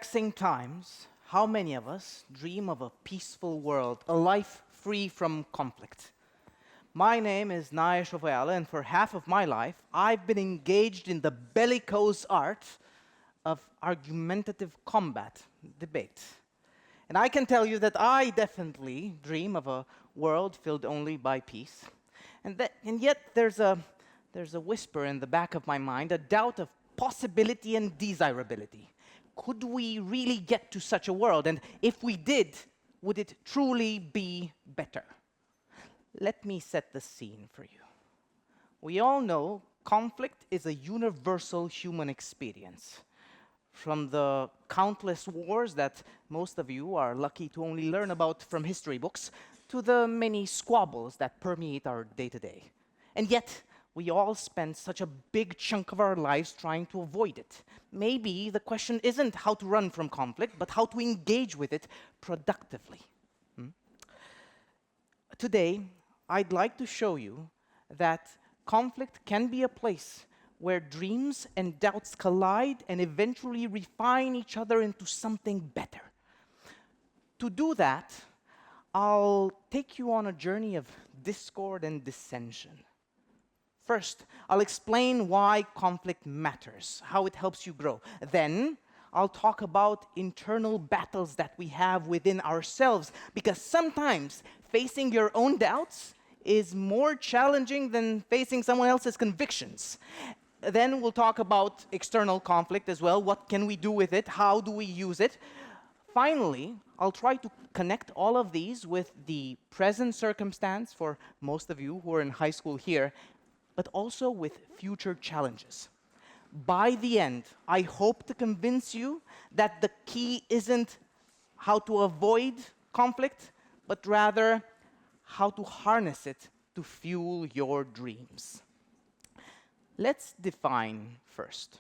perplexing times, how many of us dream of a peaceful world, a life free from conflict? My name is Nae Șovăială, and for half of my life, I've been engaged in the bellicose art of argumentative combat, debate. And I can tell you that I definitely dream of a world filled only by peace. And yet there's a whisper in the back of my mind, a doubt of possibility and desirability. Could we really get to such a world? And if we did, would it truly be better? Let me set the scene for you. We all know conflict is a universal human experience. From the countless wars that most of you are lucky to only learn about from history books, to the many squabbles that permeate our day-to-day. And yet, we all spend such a big chunk of our lives trying to avoid it. Maybe the question isn't how to run from conflict, but how to engage with it productively. Today, I'd like to show you that conflict can be a place where dreams and doubts collide and eventually refine each other into something better. To do that, I'll take you on a journey of discord and dissension. First, I'll explain why conflict matters, how it helps you grow. Then, I'll talk about internal battles that we have within ourselves, because sometimes facing your own doubts is more challenging than facing someone else's convictions. Then we'll talk about external conflict as well. What can we do with it? How do we use it? Finally, I'll try to connect all of these with the present circumstance for most of you who are in high school here, but also with future challenges. By the end, I hope to convince you that the key isn't how to avoid conflict, but rather how to harness it to fuel your dreams. Let's define first.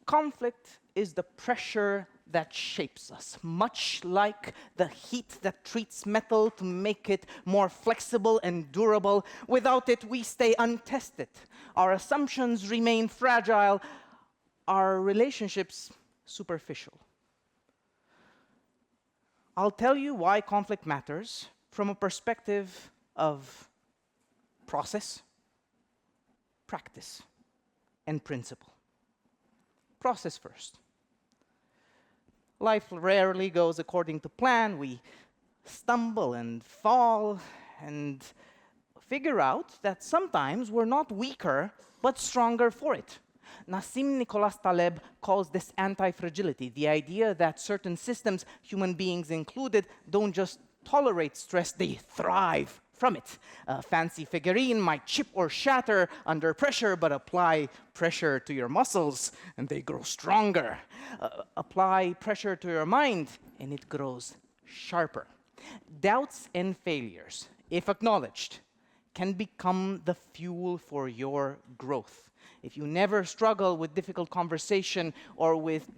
Conflict is the pressure that shapes us, much like the heat that treats metal to make it more flexible and durable. Without it, we stay untested. Our assumptions remain fragile, our relationships superficial. I'll tell you why conflict matters from a perspective of process, practice, and principle. Process first. Life rarely goes according to plan. We stumble and fall and figure out that sometimes we're not weaker, but stronger for it. Nassim Nicholas Taleb calls this anti-fragility, the idea that certain systems, human beings included, don't just tolerate stress, they thrive from it. A fancy figurine might chip or shatter under pressure, but apply pressure to your muscles and they grow stronger. Apply pressure to your mind and it grows sharper. Doubts and failures, if acknowledged, can become the fuel for your growth. If you never struggle with difficult conversation or with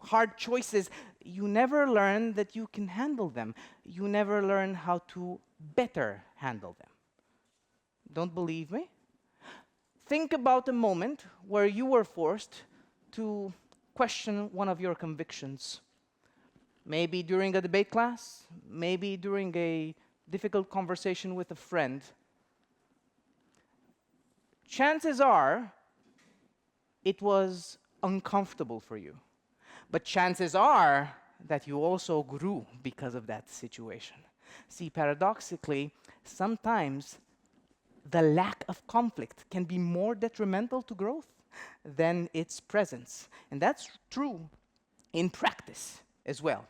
hard choices, you never learn that you can handle them. You never learn how to better handle them. Don't believe me? Think about a moment where you were forced to question one of your convictions. Maybe during a debate class, maybe during a difficult conversation with a friend. Chances are it was uncomfortable for you. But chances are that you also grew because of that situation. See, paradoxically, sometimes the lack of conflict can be more detrimental to growth than its presence. And that's true in practice as well.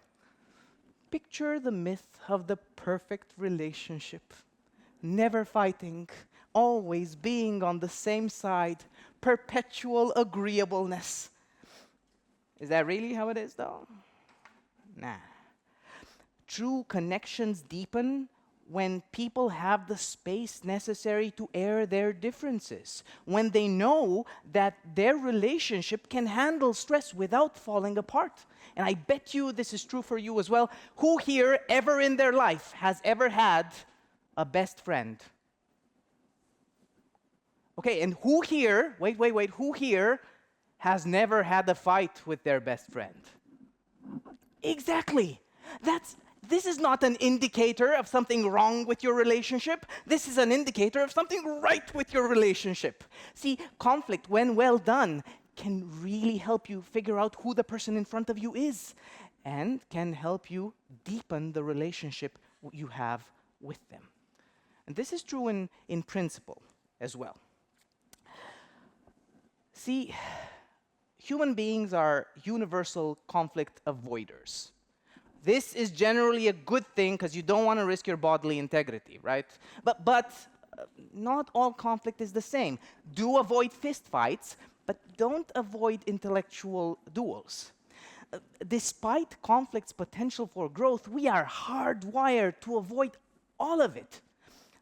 Picture the myth of the perfect relationship. Never fighting, always being on the same side, perpetual agreeableness. Is that really how it is, though? Nah. True connections deepen when people have the space necessary to air their differences, when they know that their relationship can handle stress without falling apart. And I bet you this is true for you as well. Who here ever in their life has ever had a best friend? Okay, and who here, who here has never had a fight with their best friend? Exactly. This is not an indicator of something wrong with your relationship. This is an indicator of something right with your relationship. See, conflict, when well done, can really help you figure out who the person in front of you is and can help you deepen the relationship you have with them. And this is true in principle as well. See, human beings are universal conflict avoiders. This is generally a good thing because you don't want to risk your bodily integrity, right? But not all conflict is the same. Do avoid fistfights, but don't avoid intellectual duels. Despite conflict's potential for growth, we are hardwired to avoid all of it,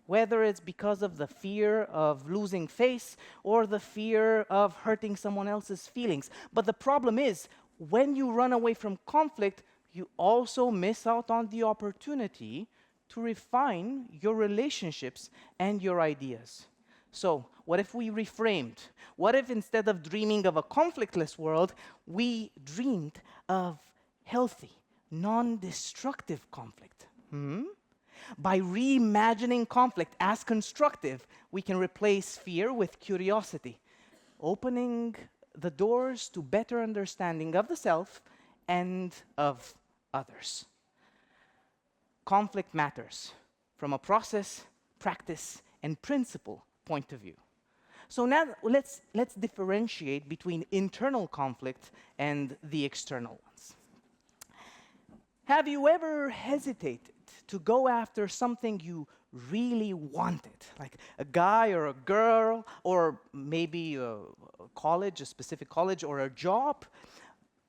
whether it's because of the fear of losing face or the fear of hurting someone else's feelings. But the problem is, when you run away from conflict, you also miss out on the opportunity to refine your relationships and your ideas. So, what if we reframed? What if instead of dreaming of a conflictless world, we dreamed of healthy, non-destructive conflict? By reimagining conflict as constructive, we can replace fear with curiosity, opening the doors to better understanding of the self and of others. Conflict matters from a process, practice, and principle point of view. So now let's differentiate between internal conflict and the external ones. Have you ever hesitated to go after something you really wanted, like a guy or a girl, or maybe a college, a specific college, or a job,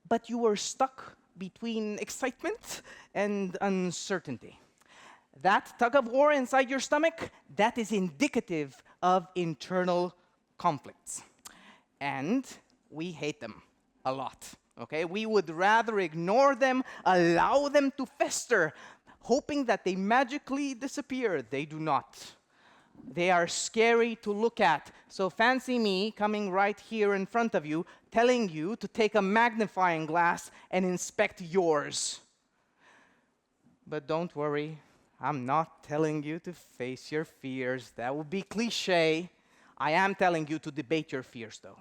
but you were stuck between excitement and uncertainty? That tug of war inside your stomach, that is indicative of internal conflicts. And we hate them a lot, okay? We would rather ignore them, allow them to fester, hoping that they magically disappear. They do not. They are scary to look at. So fancy me coming right here in front of you, telling you to take a magnifying glass and inspect yours. But don't worry, I'm not telling you to face your fears. That would be cliché. I am telling you to debate your fears, though.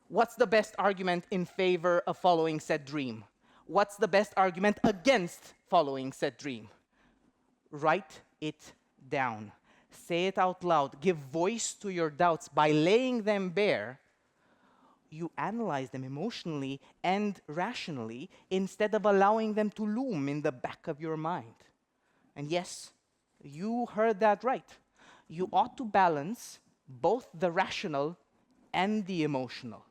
What's the best argument in favor of following said dream? What's the best argument against following said dream? Write it down. Say it out loud. Give voice to your doubts by laying them bare. You analyze them emotionally and rationally instead of allowing them to loom in the back of your mind. And yes, you heard that right. You ought to balance both the rational and the emotional,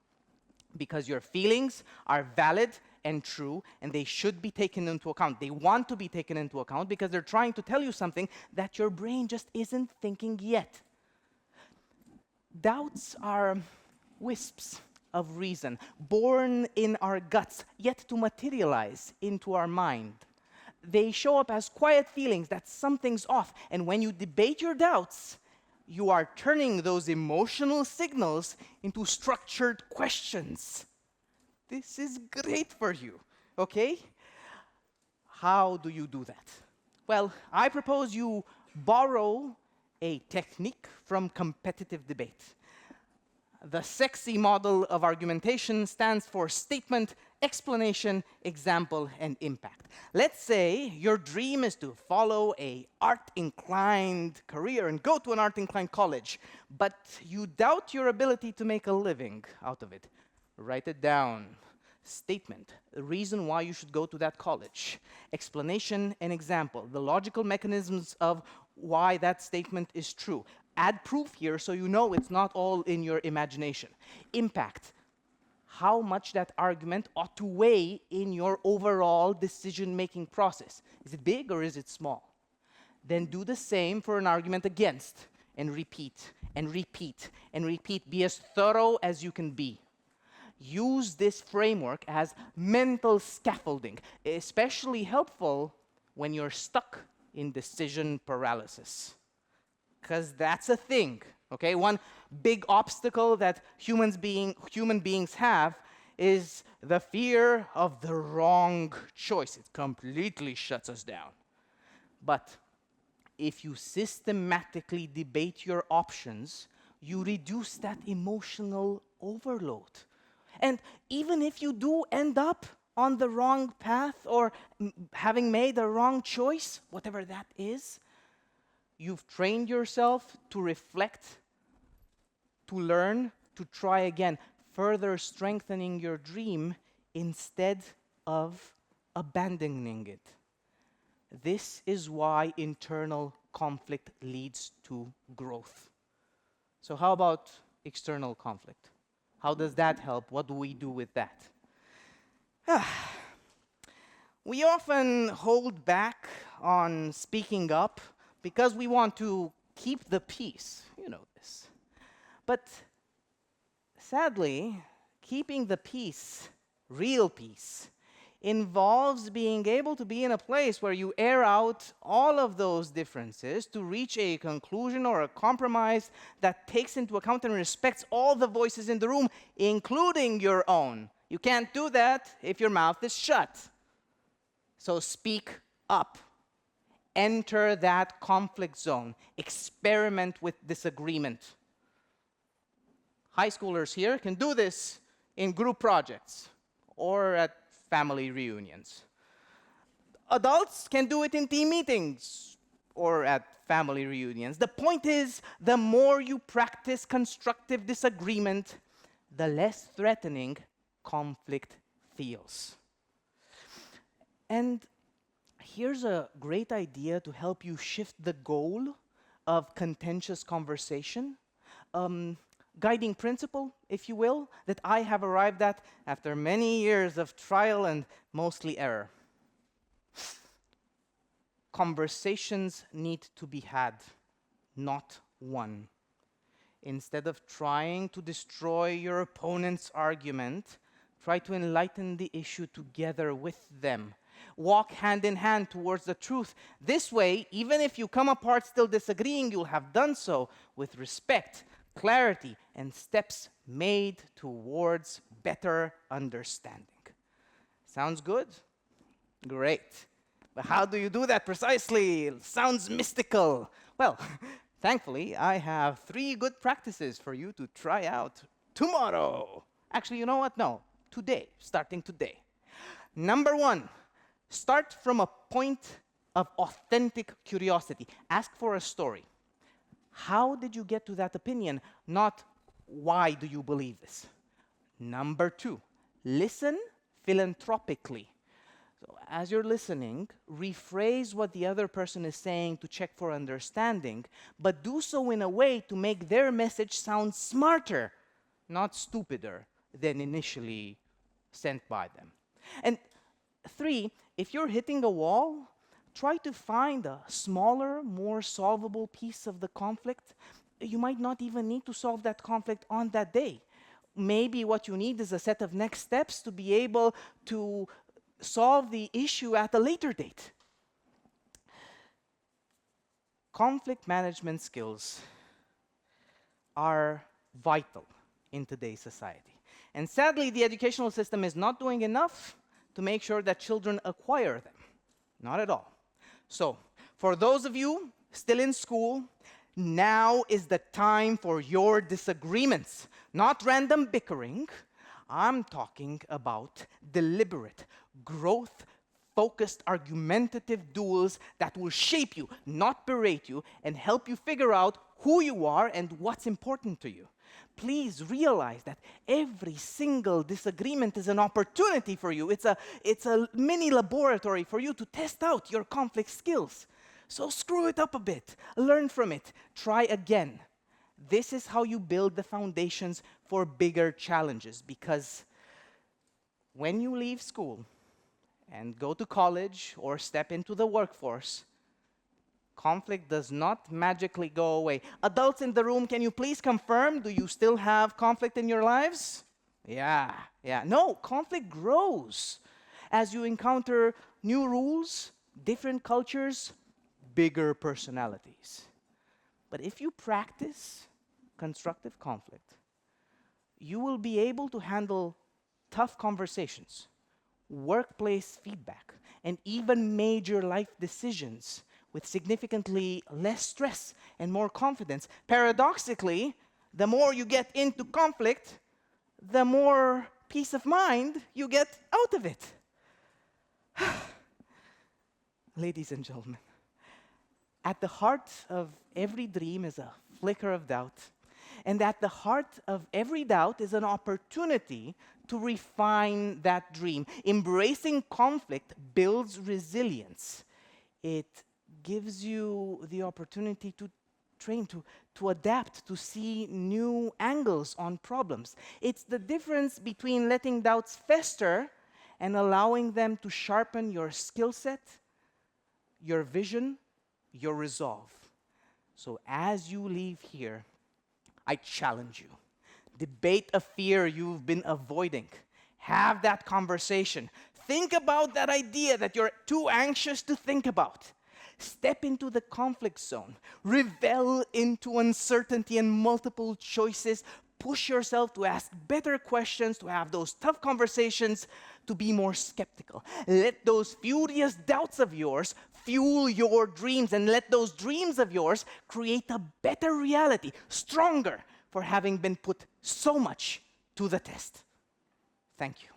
because your feelings are valid and true, and they should be taken into account. They want to be taken into account because they're trying to tell you something that your brain just isn't thinking yet. Doubts are wisps of reason, born in our guts, yet to materialize into our mind. They show up as quiet feelings that something's off, and when you debate your doubts, you are turning those emotional signals into structured questions. This is great for you, okay? How do you do that? Well, I propose you borrow a technique from competitive debate. The sexy model of argumentation stands for statement, explanation, example, and impact. Let's say your dream is to follow an art-inclined career and go to an art-inclined college, but you doubt your ability to make a living out of it. Write it down. Statement, the reason why you should go to that college. Explanation and example, the logical mechanisms of why that statement is true. Add proof here so you know it's not all in your imagination. Impact, how much that argument ought to weigh in your overall decision-making process. Is it big or is it small? Then do the same for an argument against, and repeat, and repeat, and repeat. Be as thorough as you can be. Use this framework as mental scaffolding, especially helpful when you're stuck in decision paralysis. Because that's a thing, okay? One big obstacle that human beings have is the fear of the wrong choice. It completely shuts us down. But if you systematically debate your options, you reduce that emotional overload. And even if you do end up on the wrong path or having made a wrong choice, whatever that is, you've trained yourself to reflect, to learn, to try again, further strengthening your dream instead of abandoning it. This is why internal conflict leads to growth. So how about external conflict? How does that help? What do we do with that? We often hold back on speaking up because we want to keep the peace. You know this. But sadly, keeping the peace, real peace, involves being able to be in a place where you air out all of those differences to reach a conclusion or a compromise that takes into account and respects all the voices in the room, including your own. You can't do that if your mouth is shut. So speak up. Enter that conflict zone. Experiment with disagreement. High schoolers here can do this in group projects or at family reunions. Adults can do it in team meetings or at family reunions. The point is, the more you practice constructive disagreement, the less threatening conflict feels. And here's a great idea to help you shift the goal of contentious conversation. Guiding principle, if you will, that I have arrived at after many years of trial and mostly error. Conversations need to be had, not won. Instead of trying to destroy your opponent's argument, try to enlighten the issue together with them. Walk hand in hand towards the truth. This way, even if you come apart still disagreeing, you'll have done so with respect, clarity, and steps made towards better understanding. Sounds good? Great. But how do you do that precisely? It sounds mystical. Well, thankfully, I have 3 good practices for you to try out tomorrow. Actually, you know what? No, today, starting today. Number 1, start from a point of authentic curiosity. Ask for a story. How did you get to that opinion? Not why do you believe this? Number 2, listen philanthropically. So as you're listening, rephrase what the other person is saying to check for understanding, but do so in a way to make their message sound smarter, not stupider than initially sent by them. And 3, if you're hitting a wall, try to find a smaller, more solvable piece of the conflict. You might not even need to solve that conflict on that day. Maybe what you need is a set of next steps to be able to solve the issue at a later date. Conflict management skills are vital in today's society. And sadly, the educational system is not doing enough to make sure that children acquire them. Not at all. So, for those of you still in school, now is the time for your disagreements, not random bickering. I'm talking about deliberate, growth-focused, argumentative duels that will shape you, not berate you, and help you figure out who you are and what's important to you. Please realize that every single disagreement is an opportunity for you. It's a mini laboratory for you to test out your conflict skills. So screw it up a bit, learn from it, try again. This is how you build the foundations for bigger challenges, because when you leave school and go to college or step into the workforce, conflict does not magically go away. Adults in the room, can you please confirm, do you still have conflict in your lives? Yeah. No, conflict grows as you encounter new rules, different cultures, bigger personalities. But if you practice constructive conflict, you will be able to handle tough conversations, workplace feedback, and even major life decisions with significantly less stress and more confidence. Paradoxically, the more you get into conflict, the more peace of mind you get out of it. Ladies and gentlemen, at the heart of every dream is a flicker of doubt, and at the heart of every doubt is an opportunity to refine that dream. Embracing conflict builds resilience. It gives you the opportunity to train, to adapt, to see new angles on problems. It's the difference between letting doubts fester and allowing them to sharpen your skill set, your vision, your resolve. So as you leave here, I challenge you. Debate a fear you've been avoiding. Have that conversation. Think about that idea that you're too anxious to think about. Step into the conflict zone. Revel into uncertainty and multiple choices. Push yourself to ask better questions, to have those tough conversations, to be more skeptical. Let those furious doubts of yours fuel your dreams, and let those dreams of yours create a better reality, stronger for having been put so much to the test. Thank you.